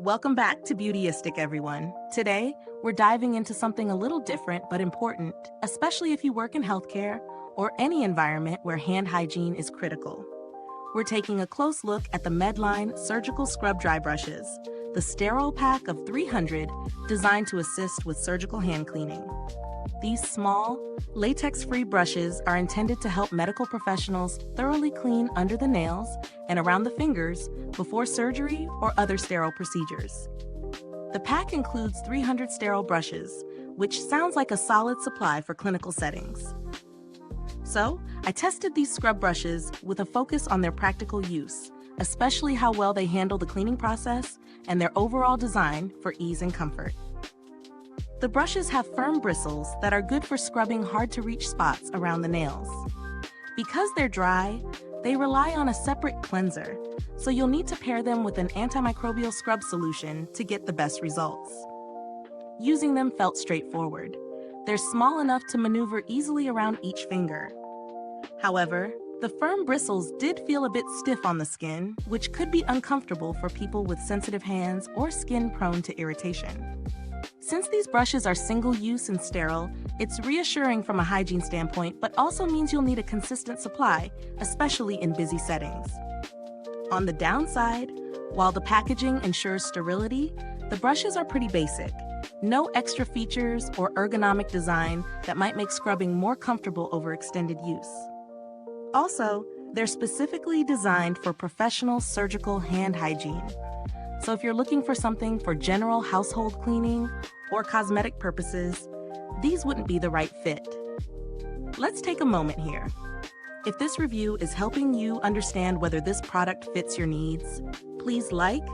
Welcome back to Beautyistic, everyone. Today, we're diving into something a little different but important, especially if you work in healthcare or any environment where hand hygiene is critical. We're taking a close look at the Medline surgical scrub dry brushes, the sterile pack of 300 designed to assist with surgical hand cleaning. These small, latex-free brushes are intended to help medical professionals thoroughly clean under the nails and around the fingers before surgery or other sterile procedures. The pack includes 300 sterile brushes, which sounds like a solid supply for clinical settings. So, I tested these scrub brushes with a focus on their practical use, especially how well they handle the cleaning process and their overall design for ease and comfort. The brushes have firm bristles that are good for scrubbing hard-to-reach spots around the nails. Because they're dry, they rely on a separate cleanser, so you'll need to pair them with an antimicrobial scrub solution to get the best results. Using them felt straightforward. They're small enough to maneuver easily around each finger. However, the firm bristles did feel a bit stiff on the skin, which could be uncomfortable for people with sensitive hands or skin prone to irritation. Since these brushes are single-use and sterile, it's reassuring from a hygiene standpoint, but also means you'll need a consistent supply, especially in busy settings. On the downside, while the packaging ensures sterility, the brushes are pretty basic. No extra features or ergonomic design that might make scrubbing more comfortable over extended use. Also, they're specifically designed for professional surgical hand hygiene. So if you're looking for something for general household cleaning or cosmetic purposes, these wouldn't be the right fit. Let's take a moment here. If this review is helping you understand whether this product fits your needs, please like,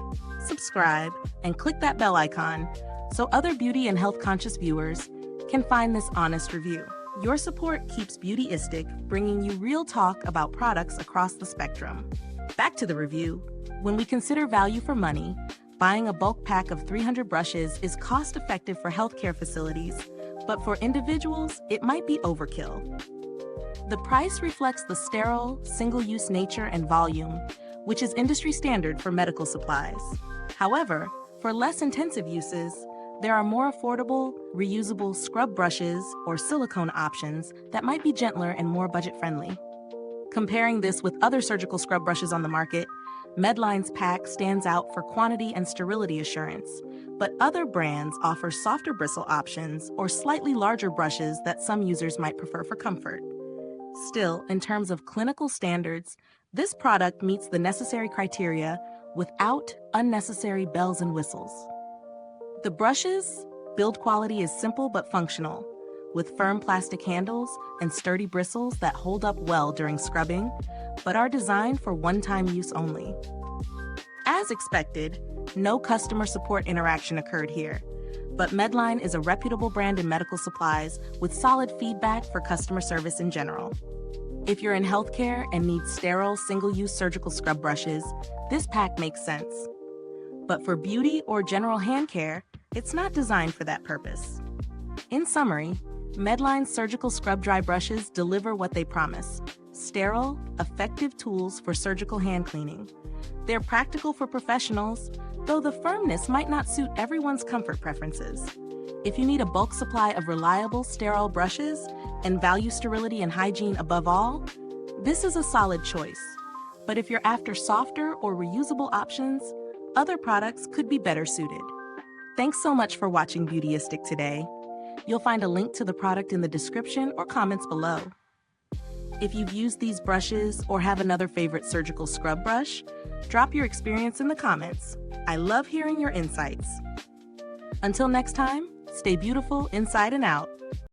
subscribe, and click that bell icon so other beauty and health-conscious viewers can find this honest review. Your support keeps Beautyistic bringing you real talk about products across the spectrum. Back to the review. When we consider value for money, buying a bulk pack of 300 brushes is cost-effective for healthcare facilities, but for individuals, it might be overkill. The price reflects the sterile, single-use nature and volume, which is industry standard for medical supplies. However, for less intensive uses, there are more affordable, reusable scrub brushes or silicone options that might be gentler and more budget-friendly. Comparing this with other surgical scrub brushes on the market, Medline's pack stands out for quantity and sterility assurance, but other brands offer softer bristle options or slightly larger brushes that some users might prefer for comfort. Still, in terms of clinical standards, this product meets the necessary criteria without unnecessary bells and whistles. The brush's build quality is simple but functional, with firm plastic handles and sturdy bristles that hold up well during scrubbing, but are designed for one-time use only. As expected, no customer support interaction occurred here, but Medline is a reputable brand in medical supplies with solid feedback for customer service in general. If you're in healthcare and need sterile, single-use surgical scrub brushes, this pack makes sense. But for beauty or general hand care, it's not designed for that purpose. In summary, Medline's surgical scrub dry brushes deliver what they promise: sterile, effective tools for surgical hand cleaning. They're practical for professionals, though the firmness might not suit everyone's comfort preferences. If you need a bulk supply of reliable, sterile brushes and value sterility and hygiene above all, this is a solid choice. But if you're after softer or reusable options, other products could be better suited. Thanks so much for watching Beautyistic today. You'll find a link to the product in the description or comments below. If you've used these brushes or have another favorite surgical scrub brush, drop your experience in the comments. I love hearing your insights. Until next time, stay beautiful inside and out.